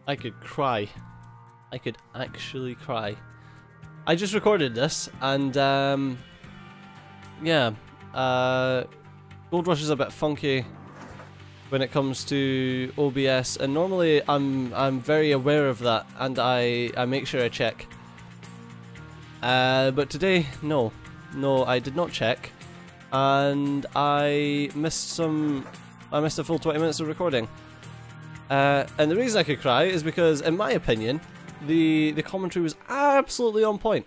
I could cry. I could actually cry. I just recorded this, and yeah, Gold Rush is a bit funky when it comes to OBS, and normally I'm very aware of that, and I make sure I check. But today, no, I did not check, and I missed a full 20 minutes of recording. And the reason I could cry is because, in my opinion, the commentary was absolutely on point.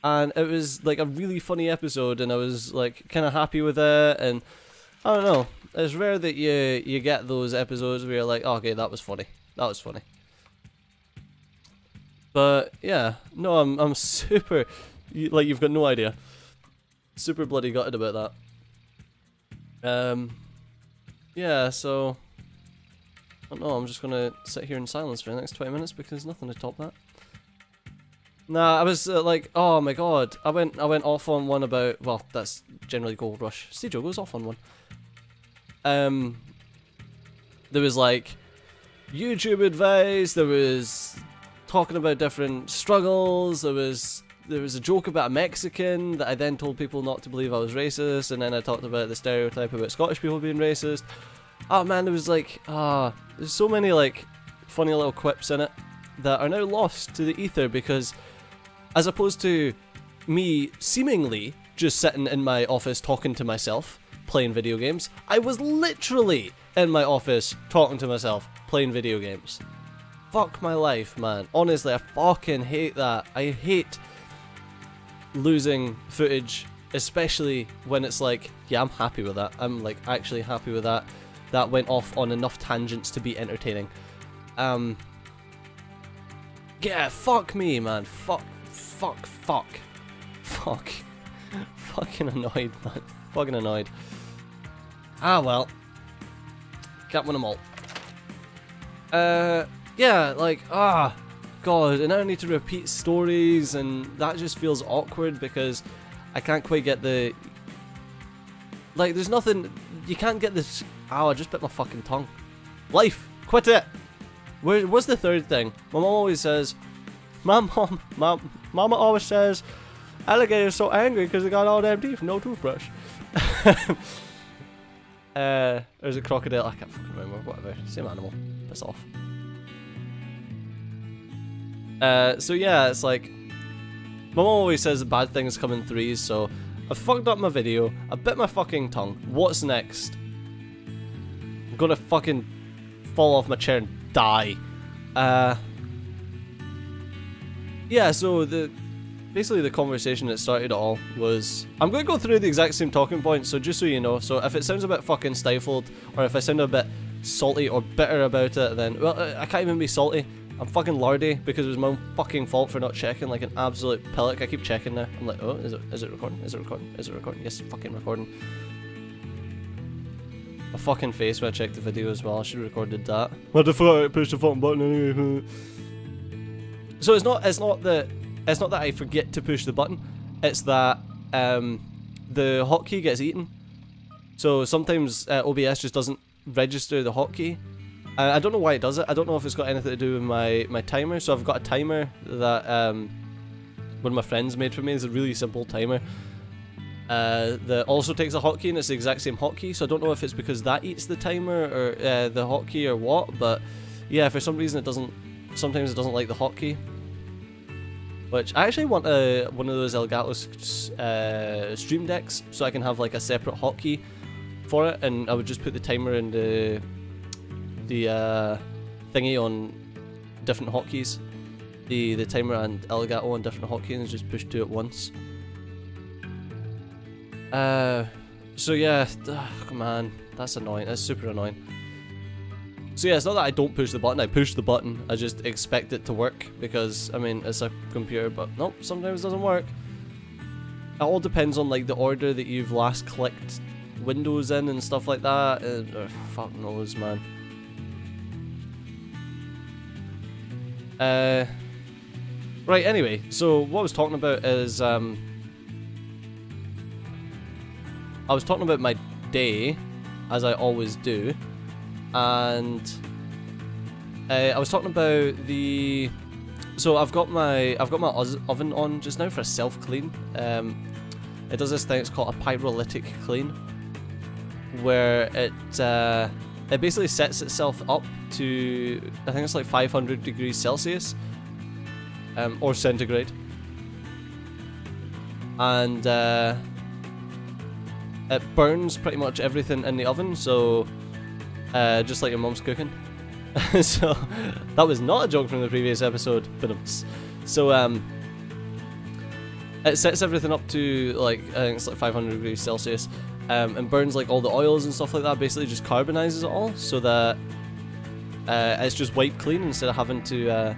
And it was like a really funny episode, and I was like kind of happy with it, and I don't know, it's rare that you get those episodes where you're like, oh, okay, that was funny. But yeah, no, I'm super, like, you've got no idea, super bloody gutted about that. Yeah, so I don't know, I'm just gonna sit here in silence for the next 20 minutes because there's nothing to top that. Nah, I was like, oh my god, I went off on one about, well, that's generally Gold Rush. Stejo goes off on one. There was like YouTube advice, there was talking about different struggles, there was a joke about a Mexican that I then told people not to believe I was racist, and then I talked about the stereotype about Scottish people being racist. Oh man, there was like, there's so many like funny little quips in it that are now lost to the ether, because as opposed to me seemingly just sitting in my office talking to myself, playing video games, I was literally in my office talking to myself, playing video games. Fuck my life, man. Honestly, I fucking hate that. I hate losing footage, especially when it's like, yeah, I'm happy with that. I'm like actually happy with that. That went off on enough tangents to be entertaining. Yeah, fuck me, man. Fuck. Fucking annoyed, man. Fucking annoyed. Ah, well. Can't win them all. Yeah, like, god, and now I need to repeat stories, and that just feels awkward because I can't quite get the... Like, there's nothing... You can't get this... Ow, I just bit my fucking tongue. Life! Quit it! What's the third thing? My mom always says... Mama always says, alligator's so angry because they got all them teeth, no toothbrush. There's a crocodile, I can't fucking remember, whatever, same animal, piss off. So yeah, it's like, my mom always says bad things come in threes, so I fucked up my video, I bit my fucking tongue, what's next? I'm gonna fucking fall off my chair and die. Yeah, so basically the conversation that started it all was, I'm going to go through the exact same talking points, so just so you know, so if it sounds a bit fucking stifled, or if I sound a bit salty or bitter about it, then, well, I can't even be salty, I'm fucking lardy, because it was my own fucking fault for not checking like an absolute pillock. I keep checking now, I'm like, oh, is it recording, is it recording, is it recording, yes, fucking recording. My fucking face when I checked the video as well, I should have recorded that. What the fuck, I pushed the fucking button anyway. So it's not that I forget to push the button, it's that the hotkey gets eaten. So sometimes OBS just doesn't register the hotkey. I don't know why it does it. I don't know if it's got anything to do with my timer. So I've got a timer that one of my friends made for me. It's a really simple timer that also takes a hotkey, and it's the exact same hotkey. So I don't know if it's because that eats the timer or the hotkey or what. But yeah, for some reason it doesn't. Sometimes it doesn't like the hotkey. Which I actually want one of those Elgato Stream Decks, so I can have like a separate hotkey for it, and I would just put the timer and the thingy on different hotkeys, the timer and Elgato on different hotkeys, and just push two at once. So yeah, come on, that's annoying. That's super annoying. So yeah, it's not that I don't push the button, I push the button, I just expect it to work, because, I mean, it's a computer, but nope, sometimes it doesn't work. It all depends on, like, the order that you've last clicked Windows in and stuff like that, and, fuck knows, man. Right, anyway, so what I was talking about is, I was talking about my day, as I always do, and I was talking about the. So I've got my oven on just now for a self clean. It does this thing. It's called a pyrolytic clean, where it basically sets itself up to, I think it's like 500 degrees Celsius, or centigrade, and it burns pretty much everything in the oven. So just like your mum's cooking. So that was not a joke from the previous episode, but so it sets everything up to like, I think it's like 500 degrees Celsius, and burns like all the oils and stuff like that. Basically just carbonizes it all, so that it's just wipe clean instead of having to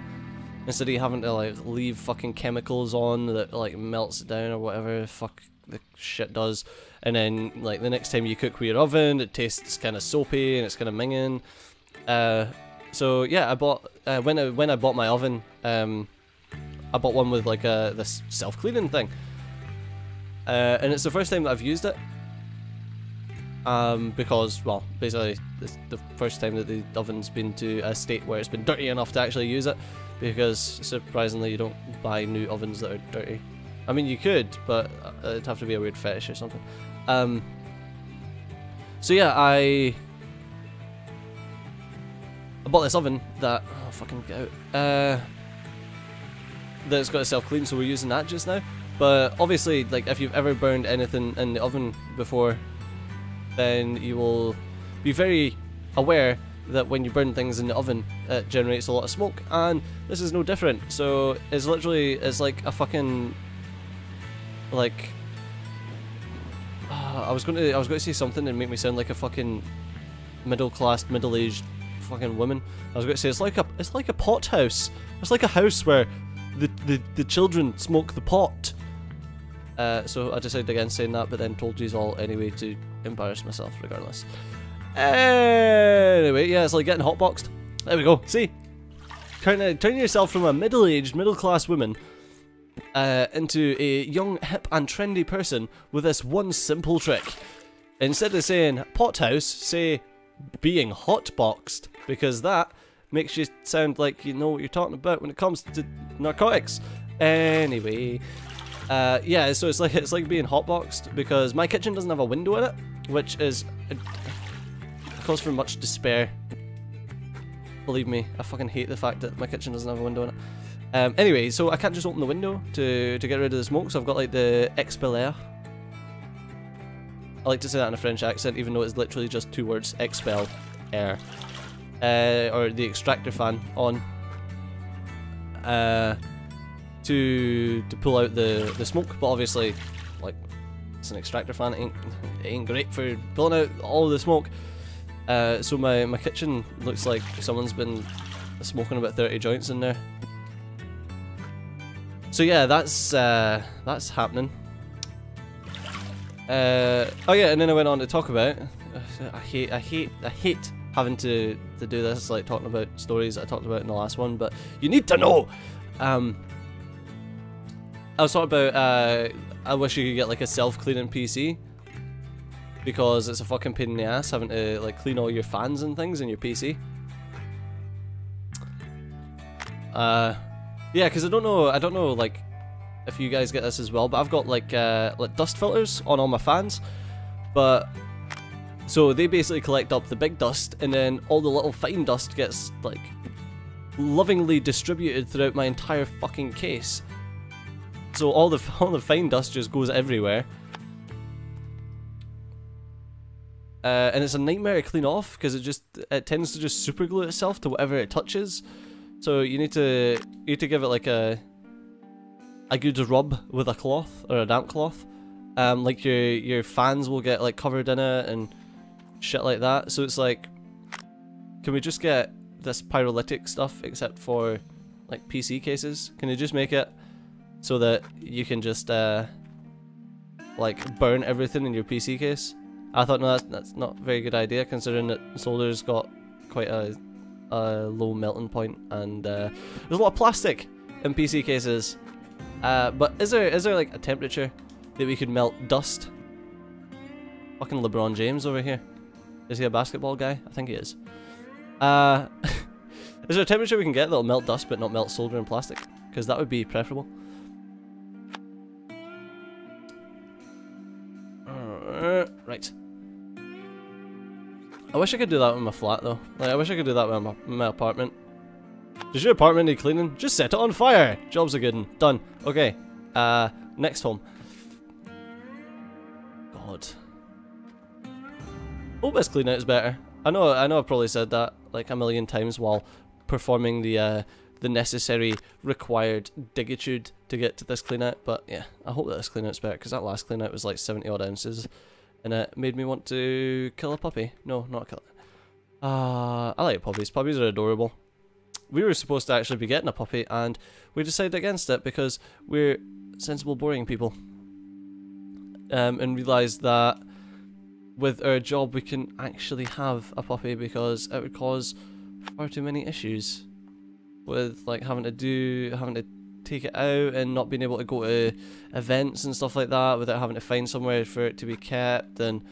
like leave fucking chemicals on that like melts it down or whatever the fuck the shit does. And then like the next time you cook with your oven, it tastes kind of soapy and it's kind of minging. So yeah, I bought when I bought my oven, I bought one with like this self-cleaning thing, and it's the first time that I've used it, because, well, basically it's the first time that the oven's been to a state where it's been dirty enough to actually use it, because surprisingly you don't buy new ovens that are dirty. I mean, you could, but it'd have to be a weird fetish or something. So yeah, I bought this oven that, oh fucking get out, that's got itself clean, so we're using that just now. But obviously, like, if you've ever burned anything in the oven before, then you will be very aware that when you burn things in the oven, it generates a lot of smoke, and this is no different. So it's literally, it's like a fucking, like, I was going to say something and make me sound like a fucking middle-class, middle-aged fucking woman. I was going to say it's like a pot house. It's like a house where the children smoke the pot. So I decided against saying that, but then told you all anyway to embarrass myself regardless. Anyway, yeah, it's like getting hotboxed. There we go. See, turning yourself from a middle-aged, middle-class woman into a young, hip, and trendy person with this one simple trick. Instead of saying pot house, say being hotboxed, because that makes you sound like you know what you're talking about when it comes to narcotics. Anyway, yeah, so it's like being hotboxed, because my kitchen doesn't have a window in it, which is cause for much despair. Believe me, I fucking hate the fact that my kitchen doesn't have a window in it. Anyway, so I can't just open the window to get rid of the smoke, so I've got like the expel air. I like to say that in a French accent, even though it's literally just two words: expel air, or the extractor fan on, to pull out the smoke. But obviously, like, it's an extractor fan; it ain't great for pulling out all the smoke. So my kitchen looks like someone's been smoking about 30 joints in there. So yeah, that's happening. Oh yeah, and then I went on to talk about, I hate having to do this, like talking about stories that I talked about in the last one, but you need to know. I was talking about, I wish you could get like a self-cleaning PC, because it's a fucking pain in the ass having to like clean all your fans and things in your PC. Yeah, because I don't know like if you guys get this as well, but I've got like dust filters on all my fans, but so they basically collect up the big dust, and then all the little fine dust gets like lovingly distributed throughout my entire fucking case. So all the fine dust just goes everywhere, and it's a nightmare to clean off, because it tends to just super glue itself to whatever it touches. So you need to give it like a good rub with a cloth, or a damp cloth. Like your fans will get like covered in it and shit like that. So it's like, can we just get this pyrolytic stuff except for like PC cases? Can you just make it so that you can just like burn everything in your PC case? I thought, no, that's not a very good idea, considering that solder's got quite a low melting point, and there's a lot of plastic in PC cases. But is there like a temperature that we could melt dust? Fucking LeBron James over here. Is he a basketball guy? I think he is. Is there a temperature we can get that'll melt dust but not melt solder and plastic? Because that would be preferable. Right. I wish I could do that with my flat though. Like, I wish I could do that with my apartment. Does your apartment need cleaning? Just set it on fire! Job's a good one. Done. Okay. Next home. God. Hope this clean out is better. I know I've probably said that like a million times while performing the necessary required digitude to get to this clean out, but yeah, I hope that this clean out's better, because that last clean out was like 70 odd ounces, and it made me want to kill a puppy. No, not kill it. I like puppies. Puppies are adorable. We were supposed to actually be getting a puppy, and we decided against it because we're sensible, boring people. And realised that with our job we can actually have a puppy because it would cause far too many issues. With like having to take it out and not being able to go to events and stuff like that without having to find somewhere for it to be kept, and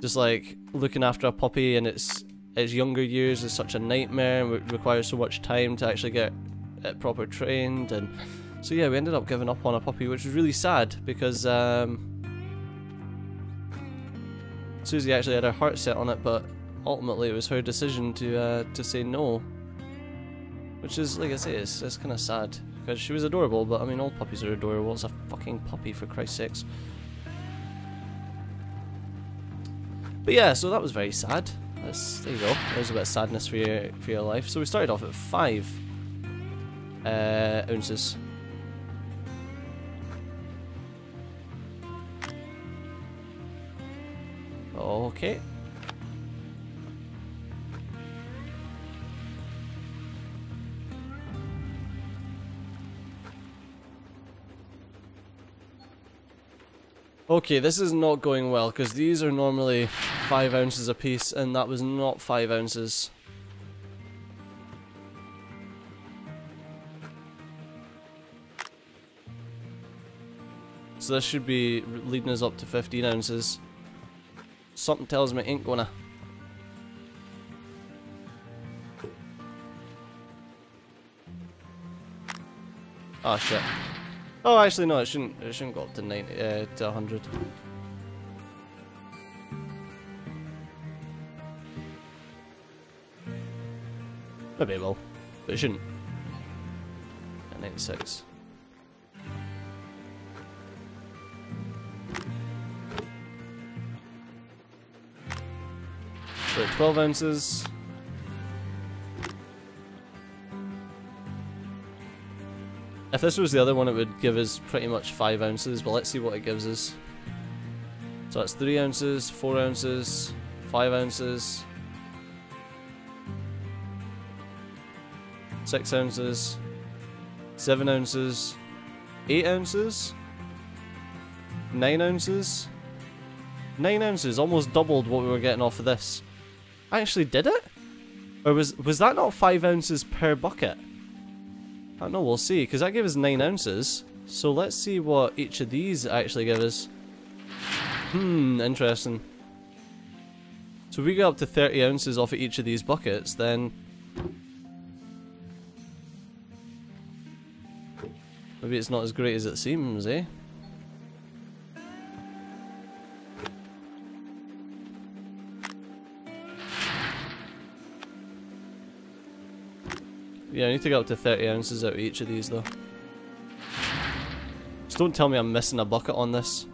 just like looking after a puppy in its younger years is such a nightmare and it requires so much time to actually get it proper trained. And so yeah, we ended up giving up on a puppy, which was really sad because Susie actually had her heart set on it, but ultimately it was her decision to say no. Which is, like I say, it's kind of sad, because she was adorable, but I mean, all puppies are adorable. It's a fucking puppy, for Christ's sakes. But yeah, so that was very sad. There you go. There's a bit of sadness for your life. So we started off at 5 ounces. Okay. Okay, this is not going well, because these are normally 5 ounces a piece, and that was not 5 ounces. So this should be leading us up to 15 ounces. Something tells me it ain't gonna. Oh shit. Oh, actually no, it shouldn't go up to 90 to 100. Maybe it will, but it shouldn't. At 96. So 12 ounces. If this was the other one, it would give us pretty much 5 ounces, but let's see what it gives us. So that's 3 ounces, 4 ounces, 5 ounces, 6 ounces, 7 ounces, 8 ounces, 9 ounces, 9 ounces, almost doubled what we were getting off of this. I actually did it? Or was that not 5 ounces per bucket? I don't know, we'll see, because that gave us 9 ounces. So let's see what each of these actually give us. Interesting. So if we get up to 30 ounces off of each of these buckets, then maybe it's not as great as it seems, eh? Yeah, I need to get up to 30 ounces out of each of these though. Just don't tell me I'm missing a bucket on this.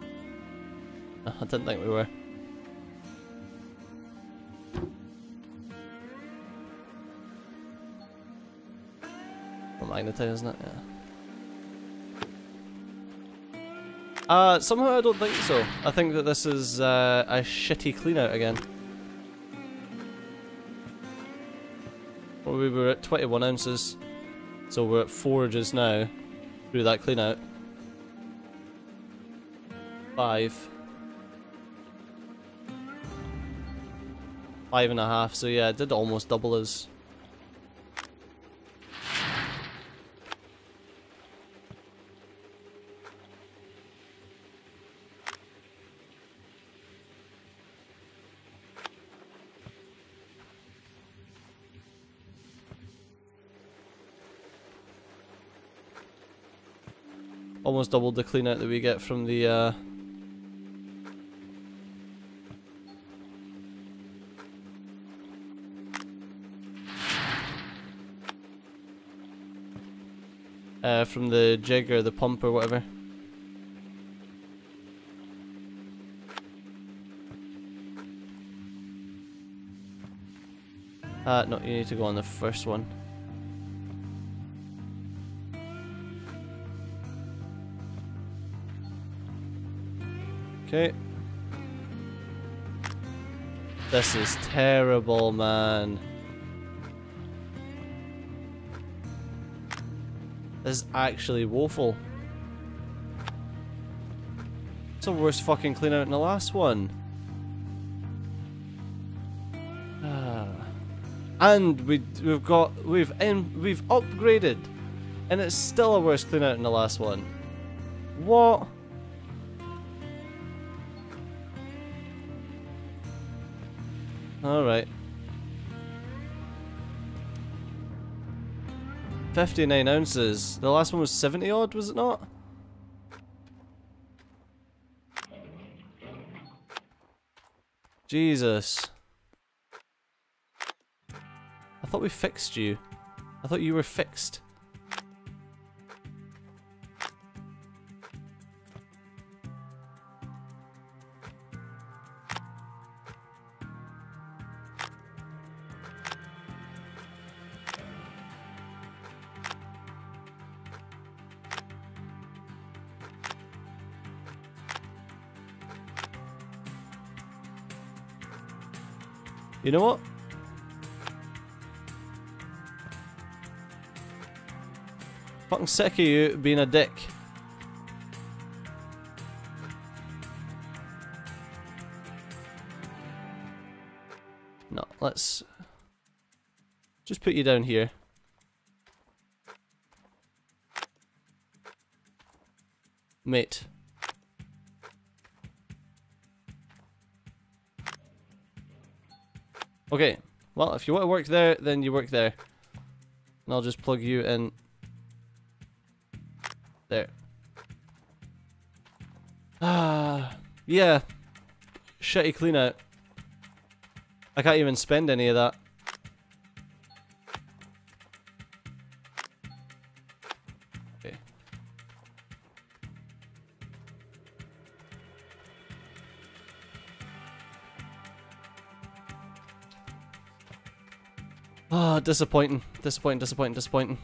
I didn't think we were. Well, magnetite, isn't it? Yeah. Somehow I don't think so. I think that this is a shitty clean out again. Well, we were at 21 ounces, so we're at 4 just now through that clean out. 5. 5.5, so yeah, it did almost double us. almost doubled the clean out that we get from the from the jig or the pump or whatever. No, you need to go on the first one. Okay. This is terrible, man. This is actually woeful. It's the worst fucking clean out in the last one. And we've upgraded, and it's still a worse clean out in the last one. What? Alright. 59 ounces. The last one was 70 odd, was it not? Jesus. I thought we fixed you. I thought you were fixed. You know what? Fucking sick of you being a dick. No, let's just put you down here. Mate. Okay, well, if you want to work there, then you work there. And I'll just plug you in there. Yeah. Shitty clean out. I can't even spend any of that. Okay. Ah, disappointing. Disappointing.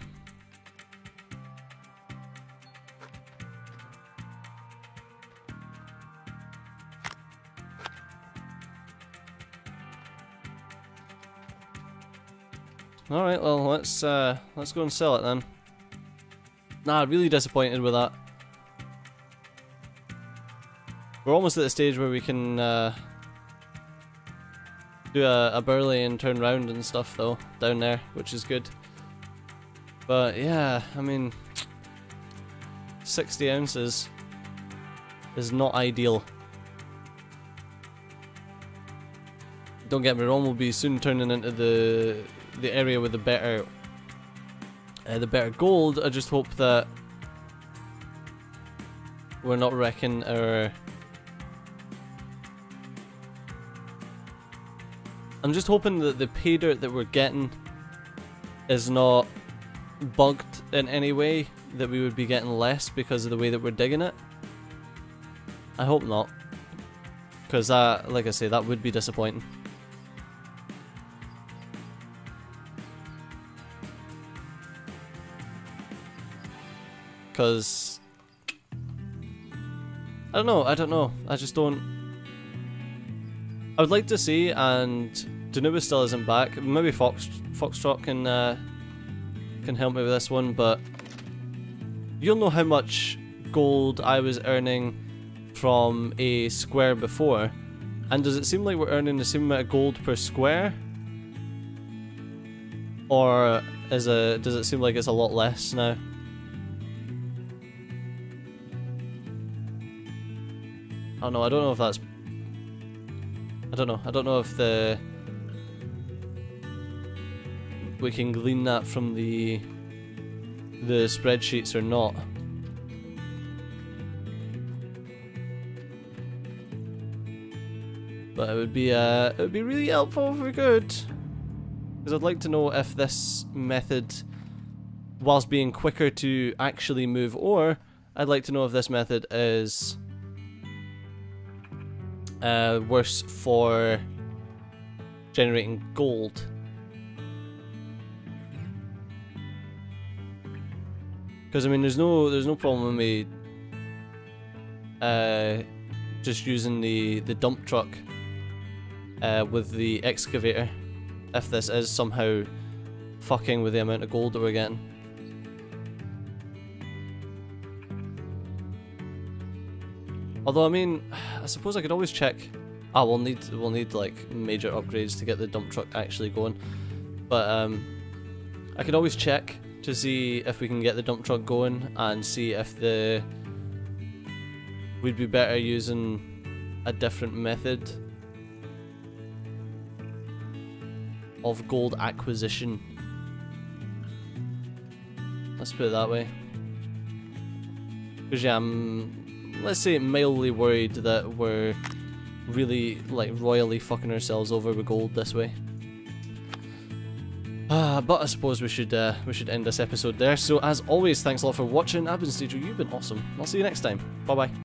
Alright, well, let's go and sell it then. Nah, really disappointed with that. We're almost at the stage where we can do a burley and turn round and stuff though, down there, which is good. But yeah, I mean, 60 ounces is not ideal. Don't get me wrong, we'll be soon turning into the area with the better gold. I just hope that we're not wrecking our... I'm just hoping that the pay dirt that we're getting is not bugged in any way, that we would be getting less because of the way that we're digging it. I hope not, because that, like I say, that would be disappointing. Because I don't know. I just don't. I would like to see, and Danuba still isn't back. Maybe Foxtrot can help me with this one, but you'll know how much gold I was earning from a square before, and does it seem like we're earning the same amount of gold per square, or does it seem like it's a lot less now? I don't know. I don't know if that's. I don't know. I don't know if we can glean that from the spreadsheets or not. But it would be really helpful if we could, because I'd like to know if this method, whilst being quicker to actually move ore, I'd like to know if this method is worse for generating gold. Because I mean, there's no problem with me just using the dump truck with the excavator, if this is somehow fucking with the amount of gold that we're getting. Although I mean, I suppose I could always check. Ah, we'll need like major upgrades to get the dump truck actually going. But I could always check to see if we can get the dump truck going and see if we'd be better using a different method of gold acquisition. Let's put it that way. Because yeah, I'm, let's say, mildly worried that we're really like royally fucking ourselves over with gold this way. But I suppose we should end this episode there. So as always, thanks a lot for watching. I've been Stager, you've been awesome. I'll see you next time. Bye bye.